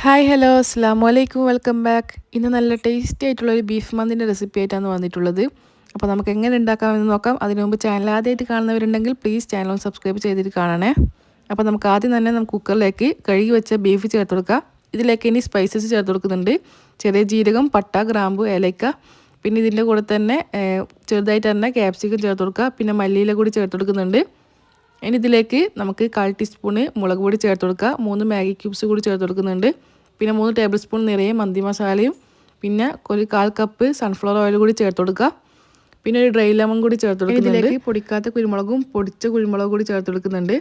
Hi hello അസ്സലാമു അലൈക്കും welcome back. ഇന്ന് നല്ല ടേസ്റ്റി ആയിട്ടുള്ളൊരു ബീഫ് മന്തിൻ്റെ റെസിപ്പി ആയിട്ടാണ് വന്നിട്ടുള്ളത്. അപ്പോൾ നമുക്ക് എങ്ങനെ ഉണ്ടാക്കാമെന്ന് നോക്കാം. അതിനു മുമ്പ് ചാനൽ ആദ്യമായിട്ട് കാണുന്നവരുണ്ടെങ്കിൽ പ്ലീസ് ചാനൽ ഒന്ന് സബ്സ്ക്രൈബ് ചെയ്തിട്ട് കാണണേ. അപ്പോൾ നമുക്ക് ആദ്യം തന്നെ കുക്കറിലേക്ക് കഴുകി വെച്ച ബീഫ് ചേർത്ത് കൊടുക്കുക. ഇതിലേക്ക് ഇനി സ്പൈസസ് ചേർത്ത് കൊടുക്കുന്നുണ്ട്. ചെറിയ ജീരകം, പട്ട, ഗ്രാമ്പു, ഏലക്ക. പിന്നെ ഇതിൻ്റെ കൂടെ തന്നെ ചെറുതായിട്ട് തന്നെ ക്യാപ്സിക്കം ചേർത്ത് കൊടുക്കുക. പിന്നെ മല്ലിയില കൂടി ചേർത്ത് കൊടുക്കുന്നുണ്ട്. ഇനി ഇതിലേക്ക് നമുക്ക് 1/4 ടീസ്പൂണ് മുളക് പൊടി ചേർത്ത് കൊടുക്കുക. 3 മാഗി ക്യൂബ്സ് കൂടി ചേർത്ത് കൊടുക്കുന്നുണ്ട്. പിന്നെ 3 ടേബിൾ സ്പൂൺ നിറയെ മന്തി മസാലയും പിന്നെ ഒരു 1/4 കപ്പ് സൺഫ്ലവർ ഓയിൽ കൂടി ചേർത്ത് കൊടുക്കുക. പിന്നെ ഒരു ഡ്രൈ ലെമൺ കൂടി ചേർത്ത് കൊടുക്കുന്നുണ്ട്. ഇതിലേക്ക് പൊടിക്കാത്ത കുരുമുളകും പൊടിച്ച കുരുമുളകും കൂടി ചേർത്ത് കൊടുക്കുന്നുണ്ട്.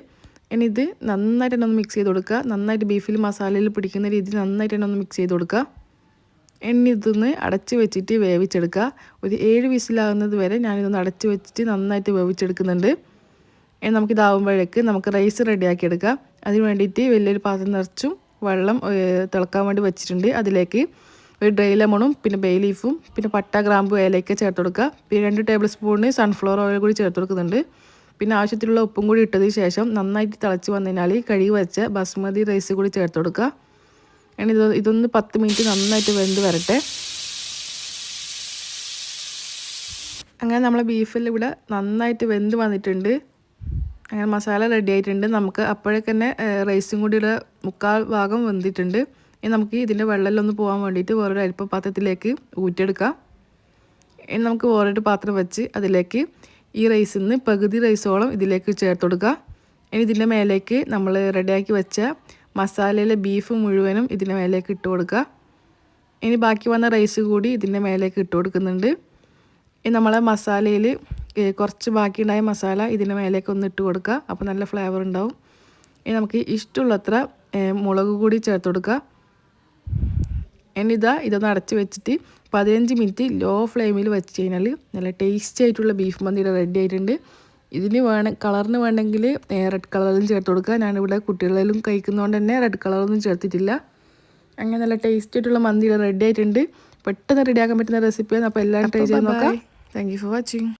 ഇനി ഇത് നന്നായിട്ട് തന്നെ ഒന്ന് മിക്സ് ചെയ്ത് കൊടുക്കുക. നന്നായിട്ട് ബീഫിൽ മസാലയിൽ പിടിക്കുന്ന രീതിയിൽ നന്നായിട്ട് തന്നെ ഒന്ന് മിക്സ് ചെയ്ത് കൊടുക്കുക. ഇനി ഇതൊന്ന് അടച്ച് വെച്ചിട്ട് വേവിച്ചെടുക്കുക. ഒരു 7 വിസിലാകുന്നത് വരെ ഞാനിതൊന്ന് അടച്ച് വെച്ചിട്ട് നന്നായിട്ട് വേവിച്ചെടുക്കുന്നുണ്ട്. ഇനി നമുക്കിതാവുമ്പോഴേക്ക് നമുക്ക് റൈസ് റെഡിയാക്കി എടുക്കാം. അതിന് വേണ്ടിയിട്ട് വലിയൊരു പാത്രം നിറച്ചും വെള്ളം തിളക്കാൻ വേണ്ടി വെച്ചിട്ടുണ്ട്. അതിലേക്ക് ഒരു ഡ്രൈ ലെമണും പിന്നെ ബേ ലീഫും പിന്നെ പട്ട, ഗ്രാമ്പു, ഏലക്ക ചേർത്ത് കൊടുക്കുക. പിന്നെ 2 ടേബിൾ സ്പൂണ് സൺഫ്ലവർ ഓയിൽ കൂടി ചേർത്ത് കൊടുക്കുന്നുണ്ട്. പിന്നെ ആവശ്യത്തിലുള്ള ഉപ്പും കൂടി ഇട്ടതിന് ശേഷം നന്നായിട്ട് തിളച്ച് വന്നതിനാൽ കഴുകി വെച്ച ബസ്മതി റൈസ് കൂടി ചേർത്ത് കൊടുക്കുക. ഇനി ഇതൊന്ന് 10 മിനിറ്റ് നന്നായിട്ട് വെന്ത് വരട്ടെ. അങ്ങനെ നമ്മളെ ബീഫിൽ ഇവിടെ നന്നായിട്ട് വെന്ത് വന്നിട്ടുണ്ട്. അങ്ങനെ മസാല റെഡി ആയിട്ടുണ്ട്. നമുക്ക് അപ്പോഴേക്ക് തന്നെ റൈസും കൂടി ഇവിടെ 3/4 ഭാഗം വെന്തിട്ടുണ്ട്. ഇനി നമുക്ക് ഇതിൻ്റെ വെള്ളമെല്ലാം ഒന്ന് പോകാൻ വേണ്ടിയിട്ട് വേറൊരു അരിപ്പ പാത്രത്തിലേക്ക് ഊറ്റിയെടുക്കാം. ഇനി നമുക്ക് വേറൊരു പാത്രം വെച്ച് അതിലേക്ക് ഈ റൈസിൽ നിന്ന് പകുതി റൈസോളം ഇതിലേക്ക് ചേർത്ത് കൊടുക്കുക. ഇനി ഇതിൻ്റെ മേലേക്ക് നമ്മൾ റെഡിയാക്കി വെച്ച മസാലയിലെ ബീഫ് മുഴുവനും ഇതിൻ്റെ മേലേക്ക് ഇട്ട് കൊടുക്കുക. ഇനി ബാക്കി വന്ന റൈസ് കൂടി ഇതിൻ്റെ മേലേക്ക് ഇട്ട് കൊടുക്കുന്നുണ്ട്. ഇനി നമ്മളെ മസാലയിൽ കുറച്ച് ബാക്കിയുണ്ടായ മസാല ഇതിൻ്റെ മേലേക്ക് ഒന്ന് ഇട്ട് കൊടുക്കുക. അപ്പോൾ നല്ല ഫ്ലേവർ ഉണ്ടാവും. ഇനി നമുക്ക് ഇഷ്ടമുള്ളത്ര മുളക് കൂടി ചേർത്ത് കൊടുക്കുക. ഇനി ഇതൊന്ന് അടച്ച് വെച്ചിട്ട് 15 മിനിറ്റ് ലോ ഫ്ലെയിമിൽ വെച്ച് കഴിഞ്ഞാൽ നല്ല ടേസ്റ്റി ആയിട്ടുള്ള ബീഫ് മന്തി റെഡി ആയിട്ടുണ്ട്. ഇതിന് കളറിന് വേണമെങ്കിൽ റെഡ് കളറും ചേർത്ത് കൊടുക്കുക. ഞാനിവിടെ കുട്ടികളിലും കഴിക്കുന്നതുകൊണ്ട് തന്നെ റെഡ് കളറൊന്നും ചേർത്തിട്ടില്ല. അങ്ങനെ നല്ല ടേസ്റ്റി ആയിട്ടുള്ള മന്തി റെഡി ആയിട്ടുണ്ട്. പെട്ടെന്ന് റെഡിയാക്കാൻ പറ്റുന്ന റെസിപ്പിയാണ്. അപ്പോൾ എല്ലാവരും ട്രൈ ചെയ്ത് നോക്കാം. Thank you for watching.